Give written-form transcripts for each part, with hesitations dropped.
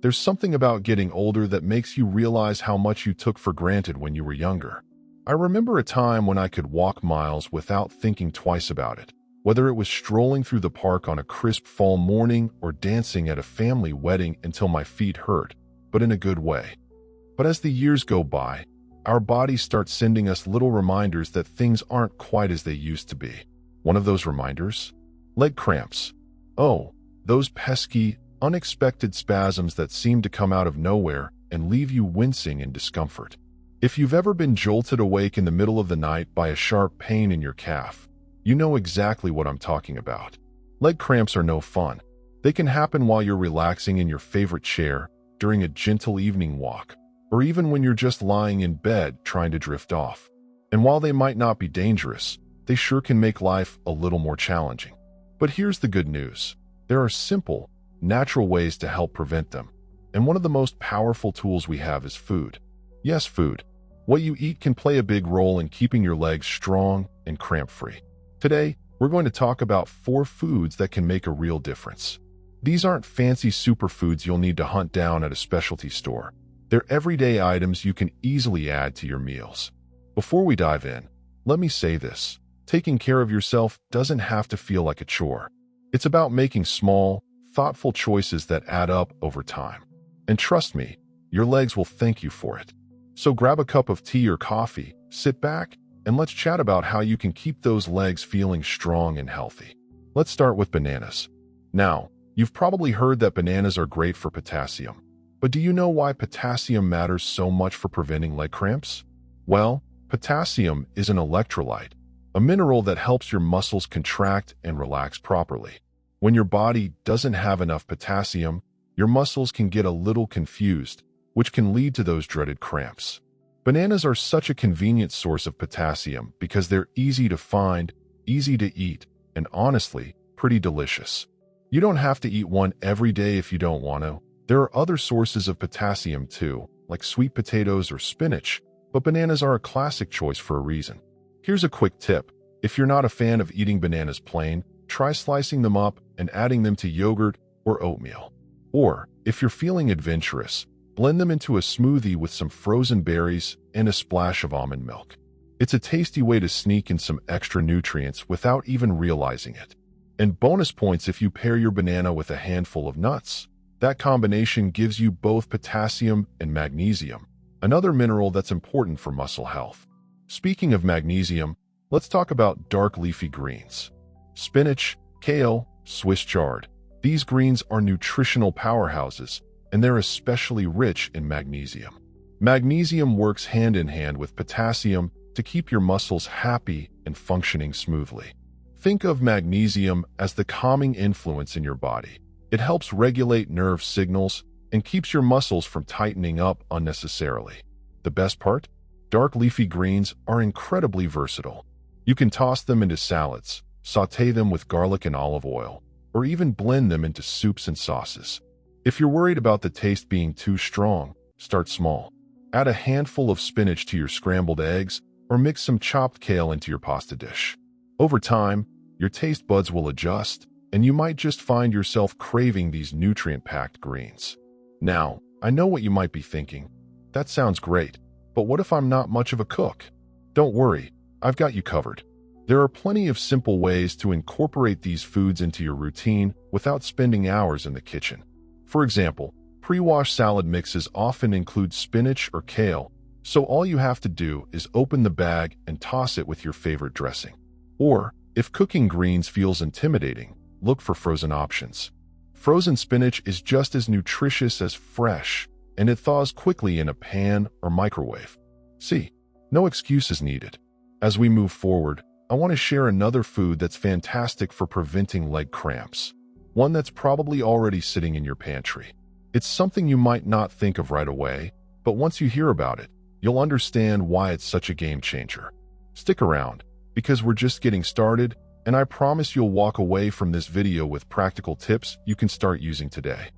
There's something about getting older that makes you realize how much you took for granted when you were younger. I remember a time when I could walk miles without thinking twice about it, whether it was strolling through the park on a crisp fall morning or dancing at a family wedding until my feet hurt, but in a good way. But as the years go by, our bodies start sending us little reminders that things aren't quite as they used to be. One of those reminders? Leg cramps. Oh, those pesky, unexpected spasms that seem to come out of nowhere and leave you wincing in discomfort. If you've ever been jolted awake in the middle of the night by a sharp pain in your calf, you know exactly what I'm talking about. Leg cramps are no fun. They can happen while you're relaxing in your favorite chair, during a gentle evening walk, or even when you're just lying in bed trying to drift off. And while they might not be dangerous, they sure can make life a little more challenging. But here's the good news. There are simple, natural ways to help prevent them. And one of the most powerful tools we have is food. Yes, food. What you eat can play a big role in keeping your legs strong and cramp-free. Today, we're going to talk about 4 foods that can make a real difference. These aren't fancy superfoods you'll need to hunt down at a specialty store. They're everyday items you can easily add to your meals. Before we dive in, let me say this. Taking care of yourself doesn't have to feel like a chore. It's about making small, thoughtful choices that add up over time. And trust me, your legs will thank you for it. So grab a cup of tea or coffee, sit back, and let's chat about how you can keep those legs feeling strong and healthy. Let's start with bananas. Now, you've probably heard that bananas are great for potassium. But do you know why potassium matters so much for preventing leg cramps? Well, potassium is an electrolyte, a mineral that helps your muscles contract and relax properly. When your body doesn't have enough potassium, your muscles can get a little confused, which can lead to those dreaded cramps. Bananas are such a convenient source of potassium because they're easy to find, easy to eat, and honestly, pretty delicious. You don't have to eat one every day if you don't want to. There are other sources of potassium too, like sweet potatoes or spinach, but bananas are a classic choice for a reason. Here's a quick tip. If you're not a fan of eating bananas plain, try slicing them up and adding them to yogurt or oatmeal. Or, if you're feeling adventurous, blend them into a smoothie with some frozen berries and a splash of almond milk. It's a tasty way to sneak in some extra nutrients without even realizing it. And bonus points if you pair your banana with a handful of nuts. That combination gives you both potassium and magnesium, another mineral that's important for muscle health. Speaking of magnesium, let's talk about dark leafy greens. Spinach, kale, Swiss chard. These greens are nutritional powerhouses, and they're especially rich in magnesium. Magnesium works hand in hand with potassium to keep your muscles happy and functioning smoothly. Think of magnesium as the calming influence in your body. It helps regulate nerve signals and keeps your muscles from tightening up unnecessarily. The best part? Dark leafy greens are incredibly versatile. You can toss them into salads, sauté them with garlic and olive oil, or even blend them into soups and sauces. If you're worried about the taste being too strong, start small. Add a handful of spinach to your scrambled eggs, or mix some chopped kale into your pasta dish. Over time, your taste buds will adjust, and you might just find yourself craving these nutrient-packed greens. Now, I know what you might be thinking. That sounds great, but what if I'm not much of a cook? Don't worry, I've got you covered. There are plenty of simple ways to incorporate these foods into your routine without spending hours in the kitchen. For example, pre-washed salad mixes often include spinach or kale, so all you have to do is open the bag and toss it with your favorite dressing. Or, if cooking greens feels intimidating, look for frozen options. Frozen spinach is just as nutritious as fresh, and it thaws quickly in a pan or microwave. See, no excuses needed. As we move forward, I want to share another food that's fantastic for preventing leg cramps. One that's probably already sitting in your pantry. It's something you might not think of right away, but once you hear about it, you'll understand why it's such a game changer. Stick around, because we're just getting started, and I promise you'll walk away from this video with practical tips you can start using today.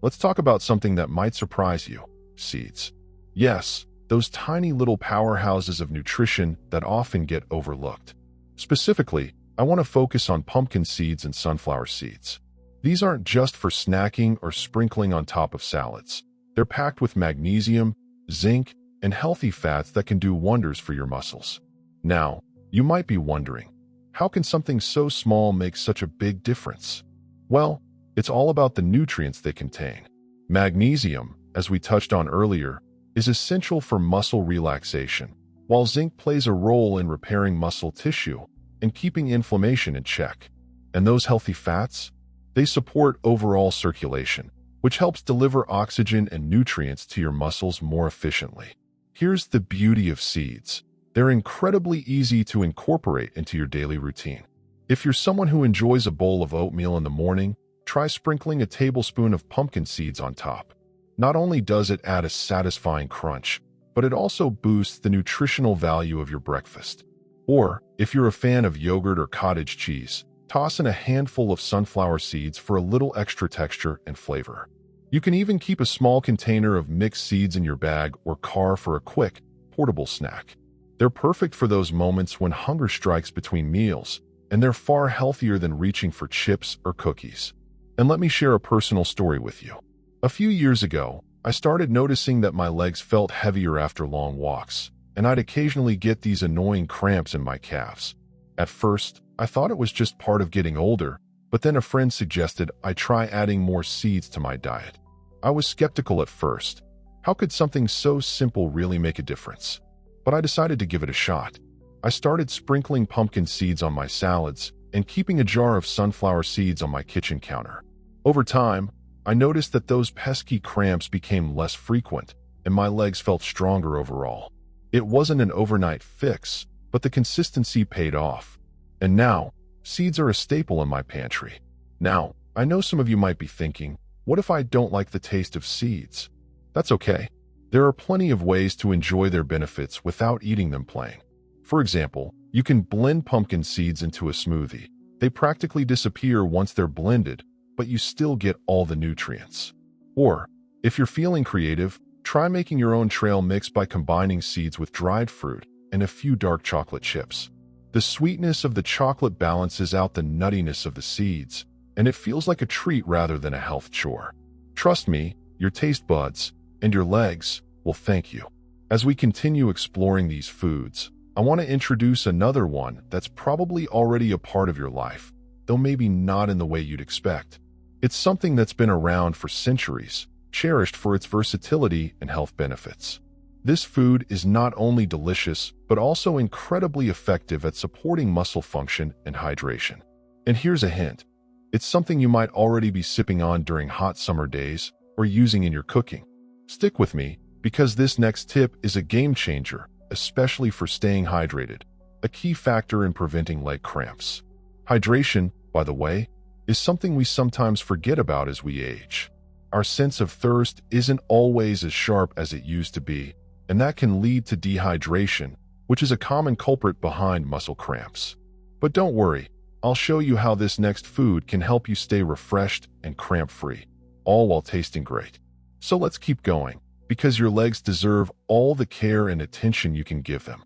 Let's talk about something that might surprise you: seeds. Yes, those tiny little powerhouses of nutrition that often get overlooked. Specifically, I want to focus on pumpkin seeds and sunflower seeds. These aren't just for snacking or sprinkling on top of salads. They're packed with magnesium, zinc, and healthy fats that can do wonders for your muscles. Now, you might be wondering, how can something so small make such a big difference? Well, it's all about the nutrients they contain. Magnesium, as we touched on earlier, is essential for muscle relaxation, while zinc plays a role in repairing muscle tissue and keeping inflammation in check. And those healthy fats? They support overall circulation, which helps deliver oxygen and nutrients to your muscles more efficiently. Here's the beauty of seeds. They're incredibly easy to incorporate into your daily routine. If you're someone who enjoys a bowl of oatmeal in the morning, try sprinkling a tablespoon of pumpkin seeds on top. Not only does it add a satisfying crunch, but it also boosts the nutritional value of your breakfast. Or, if you're a fan of yogurt or cottage cheese, toss in a handful of sunflower seeds for a little extra texture and flavor. You can even keep a small container of mixed seeds in your bag or car for a quick, portable snack. They're perfect for those moments when hunger strikes between meals, and they're far healthier than reaching for chips or cookies. And let me share a personal story with you. A few years ago, I started noticing that my legs felt heavier after long walks, and I'd occasionally get these annoying cramps in my calves. At first, I thought it was just part of getting older, but then a friend suggested I try adding more seeds to my diet. I was skeptical at first. How could something so simple really make a difference? But I decided to give it a shot. I started sprinkling pumpkin seeds on my salads and keeping a jar of sunflower seeds on my kitchen counter. Over time, I noticed that those pesky cramps became less frequent, and my legs felt stronger overall. It wasn't an overnight fix, but the consistency paid off. And now, seeds are a staple in my pantry. Now, I know some of you might be thinking, what if I don't like the taste of seeds? That's okay. There are plenty of ways to enjoy their benefits without eating them plain. For example, you can blend pumpkin seeds into a smoothie. They practically disappear once they're blended, but you still get all the nutrients. Or, if you're feeling creative, try making your own trail mix by combining seeds with dried fruit and a few dark chocolate chips. The sweetness of the chocolate balances out the nuttiness of the seeds, and it feels like a treat rather than a health chore. Trust me, your taste buds and your legs will thank you. As we continue exploring these foods, I want to introduce another one that's probably already a part of your life, though maybe not in the way you'd expect. It's something that's been around for centuries, cherished for its versatility and health benefits. This food is not only delicious, but also incredibly effective at supporting muscle function and hydration. And here's a hint. It's something you might already be sipping on during hot summer days or using in your cooking. Stick with me, because this next tip is a game changer, especially for staying hydrated, a key factor in preventing leg cramps. Hydration, by the way, is something we sometimes forget about as we age. Our sense of thirst isn't always as sharp as it used to be, and that can lead to dehydration, which is a common culprit behind muscle cramps. But don't worry, I'll show you how this next food can help you stay refreshed and cramp-free, all while tasting great. So let's keep going, because your legs deserve all the care and attention you can give them.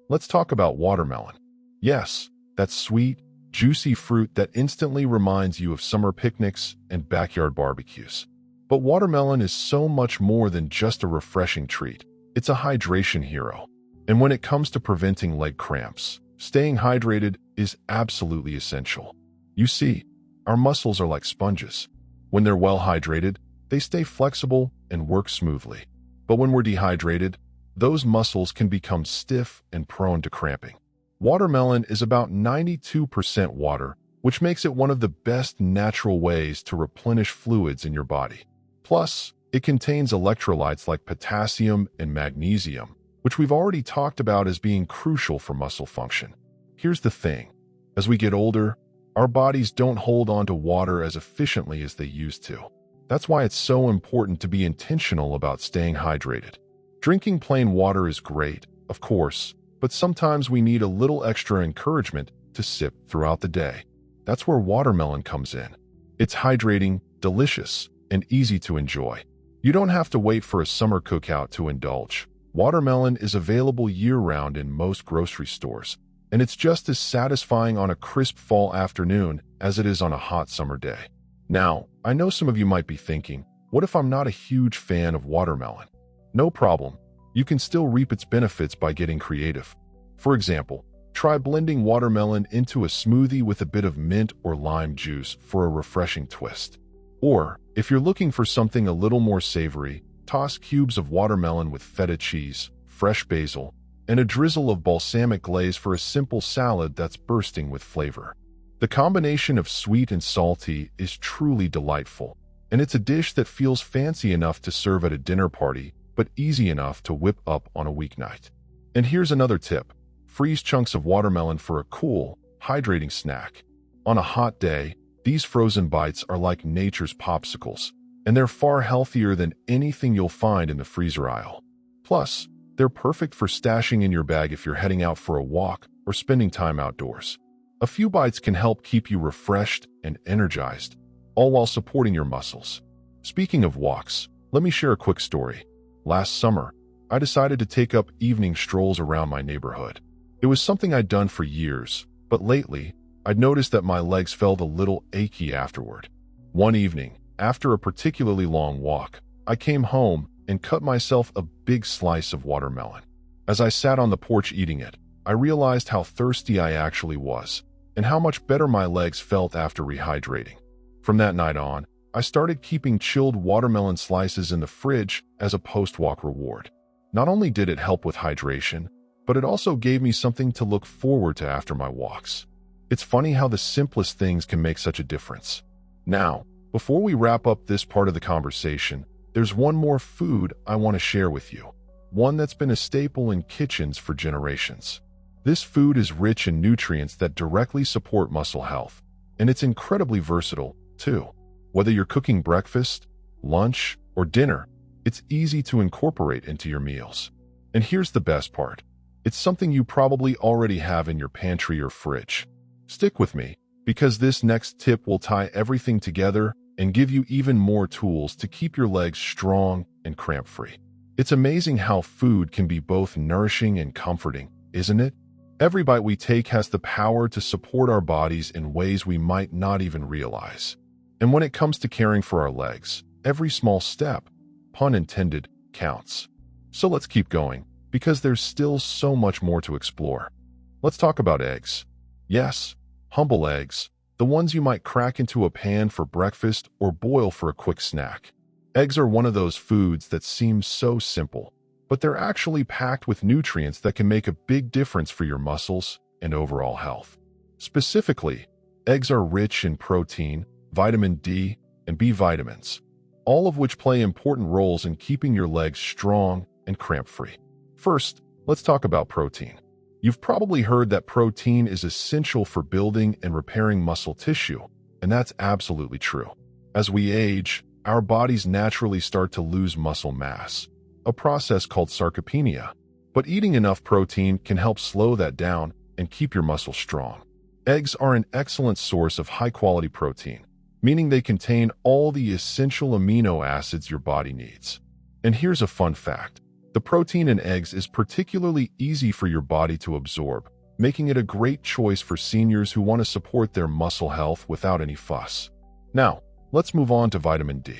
Let's talk about watermelon. Yes, that sweet, juicy fruit that instantly reminds you of summer picnics and backyard barbecues. But watermelon is so much more than just a refreshing treat. It's a hydration hero. And when it comes to preventing leg cramps, staying hydrated is absolutely essential. You see, our muscles are like sponges. When they're well hydrated, they stay flexible and work smoothly. But when we're dehydrated, those muscles can become stiff and prone to cramping. Watermelon is about 92% water, which makes it one of the best natural ways to replenish fluids in your body. Plus, it contains electrolytes like potassium and magnesium, which we've already talked about as being crucial for muscle function. Here's the thing. As we get older, our bodies don't hold on to water as efficiently as they used to. That's why it's so important to be intentional about staying hydrated. Drinking plain water is great, of course, but sometimes we need a little extra encouragement to sip throughout the day. That's where watermelon comes in. It's hydrating, delicious, and easy to enjoy. You don't have to wait for a summer cookout to indulge. Watermelon is available year-round in most grocery stores, and it's just as satisfying on a crisp fall afternoon as it is on a hot summer day. Now, I know some of you might be thinking, what if I'm not a huge fan of watermelon? No problem. You can still reap its benefits by getting creative. For example, try blending watermelon into a smoothie with a bit of mint or lime juice for a refreshing twist. Or, if you're looking for something a little more savory, toss cubes of watermelon with feta cheese, fresh basil, and a drizzle of balsamic glaze for a simple salad that's bursting with flavor. The combination of sweet and salty is truly delightful, and it's a dish that feels fancy enough to serve at a dinner party, but easy enough to whip up on a weeknight. And here's another tip. Freeze chunks of watermelon for a cool, hydrating snack. On a hot day, these frozen bites are like nature's popsicles, and they're far healthier than anything you'll find in the freezer aisle. Plus, they're perfect for stashing in your bag if you're heading out for a walk or spending time outdoors. A few bites can help keep you refreshed and energized, all while supporting your muscles. Speaking of walks, let me share a quick story. Last summer, I decided to take up evening strolls around my neighborhood. It was something I'd done for years, but lately, I'd noticed that my legs felt a little achy afterward. One evening, after a particularly long walk, I came home and cut myself a big slice of watermelon. As I sat on the porch eating it, I realized how thirsty I actually was, and how much better my legs felt after rehydrating. From that night on, I started keeping chilled watermelon slices in the fridge as a post-walk reward. Not only did it help with hydration, but it also gave me something to look forward to after my walks. It's funny how the simplest things can make such a difference. Now, before we wrap up this part of the conversation, there's one more food I want to share with you, one that's been a staple in kitchens for generations. This food is rich in nutrients that directly support muscle health, and it's incredibly versatile, too. Whether you're cooking breakfast, lunch, or dinner, it's easy to incorporate into your meals. And here's the best part. It's something you probably already have in your pantry or fridge. Stick with me, because this next tip will tie everything together and give you even more tools to keep your legs strong and cramp-free. It's amazing how food can be both nourishing and comforting, isn't it? Every bite we take has the power to support our bodies in ways we might not even realize. And when it comes to caring for our legs, every small step, pun intended, counts. So let's keep going, because there's still so much more to explore. Let's talk about eggs. Yes, humble eggs, the ones you might crack into a pan for breakfast or boil for a quick snack. Eggs are one of those foods that seem so simple, but they're actually packed with nutrients that can make a big difference for your muscles and overall health. Specifically, eggs are rich in protein, vitamin D, and B vitamins, all of which play important roles in keeping your legs strong and cramp-free. First, let's talk about protein. You've probably heard that protein is essential for building and repairing muscle tissue, and that's absolutely true. As we age, our bodies naturally start to lose muscle mass, a process called sarcopenia, but eating enough protein can help slow that down and keep your muscles strong. Eggs are an excellent source of high-quality protein, meaning they contain all the essential amino acids your body needs. And here's a fun fact. The protein in eggs is particularly easy for your body to absorb, making it a great choice for seniors who want to support their muscle health without any fuss. Now, let's move on to vitamin D.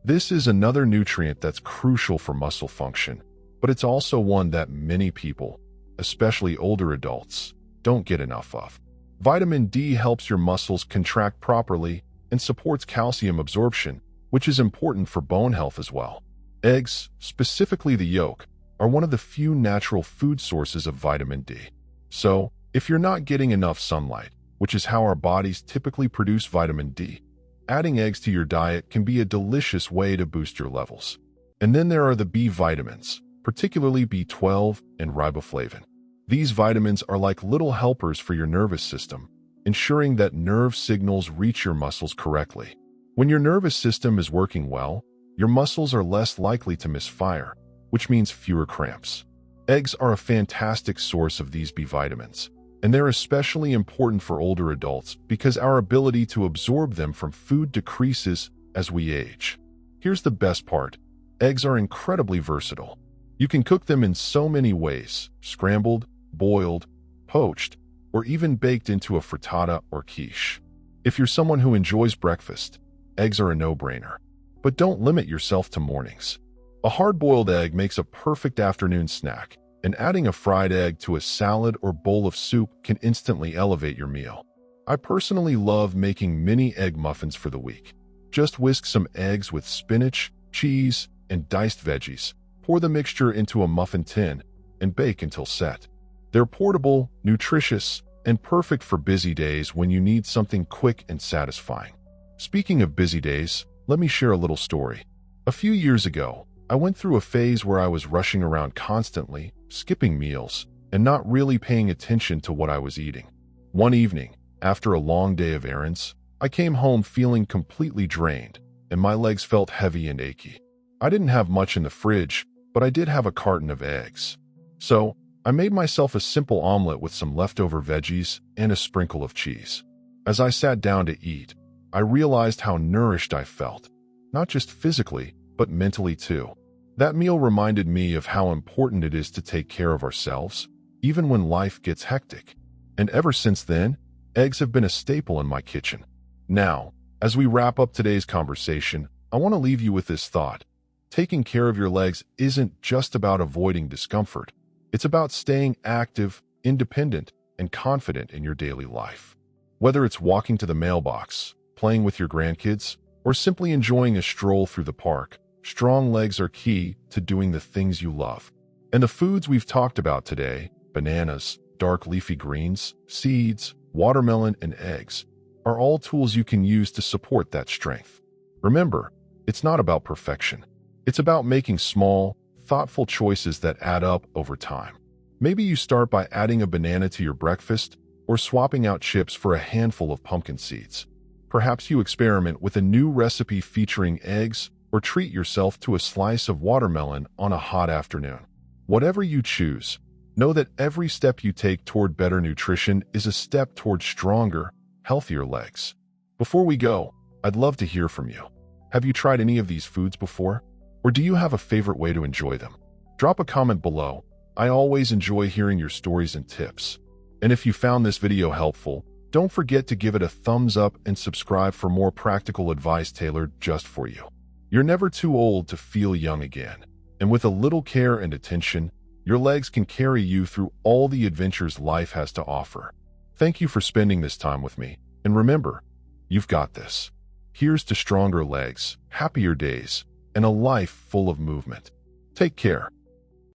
This is another nutrient that's crucial for muscle function, but it's also one that many people, especially older adults, don't get enough of. Vitamin D helps your muscles contract properly and supports calcium absorption, which is important for bone health as well. Eggs, specifically the yolk, are one of the few natural food sources of vitamin D. So, if you're not getting enough sunlight, which is how our bodies typically produce vitamin D, adding eggs to your diet can be a delicious way to boost your levels. And then there are the B vitamins, particularly B12 and riboflavin. These vitamins are like little helpers for your nervous system, ensuring that nerve signals reach your muscles correctly. When your nervous system is working well, your muscles are less likely to misfire, which means fewer cramps. Eggs are a fantastic source of these B vitamins, and they're especially important for older adults because our ability to absorb them from food decreases as we age. Here's the best part. Eggs are incredibly versatile. You can cook them in so many ways: scrambled, boiled, poached, or even baked into a frittata or quiche. If you're someone who enjoys breakfast, eggs are a no-brainer. But don't limit yourself to mornings. A hard-boiled egg makes a perfect afternoon snack, and adding a fried egg to a salad or bowl of soup can instantly elevate your meal. I personally love making mini egg muffins for the week. Just whisk some eggs with spinach, cheese, and diced veggies. Pour the mixture into a muffin tin and bake until set. They're portable, nutritious, and perfect for busy days when you need something quick and satisfying. Speaking of busy days, let me share a little story. A few years ago, I went through a phase where I was rushing around constantly, skipping meals, and not really paying attention to what I was eating. One evening, after a long day of errands, I came home feeling completely drained, and my legs felt heavy and achy. I didn't have much in the fridge, but I did have a carton of eggs. So, I made myself a simple omelet with some leftover veggies and a sprinkle of cheese. As I sat down to eat, I realized how nourished I felt, not just physically, but mentally too. That meal reminded me of how important it is to take care of ourselves, even when life gets hectic. And ever since then, eggs have been a staple in my kitchen. Now, as we wrap up today's conversation, I want to leave you with this thought. Taking care of your legs isn't just about avoiding discomfort. It's about staying active, independent, and confident in your daily life. Whether it's walking to the mailbox, playing with your grandkids, or simply enjoying a stroll through the park, strong legs are key to doing the things you love. And the foods we've talked about today, bananas, dark leafy greens, seeds, watermelon, and eggs, are all tools you can use to support that strength. Remember, it's not about perfection. It's about making small, thoughtful choices that add up over time. Maybe you start by adding a banana to your breakfast or swapping out chips for a handful of pumpkin seeds. Perhaps you experiment with a new recipe featuring eggs or treat yourself to a slice of watermelon on a hot afternoon. Whatever you choose, know that every step you take toward better nutrition is a step toward stronger, healthier legs. Before we go, I'd love to hear from you. Have you tried any of these foods before? Or do you have a favorite way to enjoy them? Drop a comment below. I always enjoy hearing your stories and tips. And if you found this video helpful, don't forget to give it a thumbs up and subscribe for more practical advice tailored just for you. You're never too old to feel young again, and with a little care and attention, your legs can carry you through all the adventures life has to offer. Thank you for spending this time with me, and remember, you've got this. Here's to stronger legs, happier days, and a life full of movement. Take care.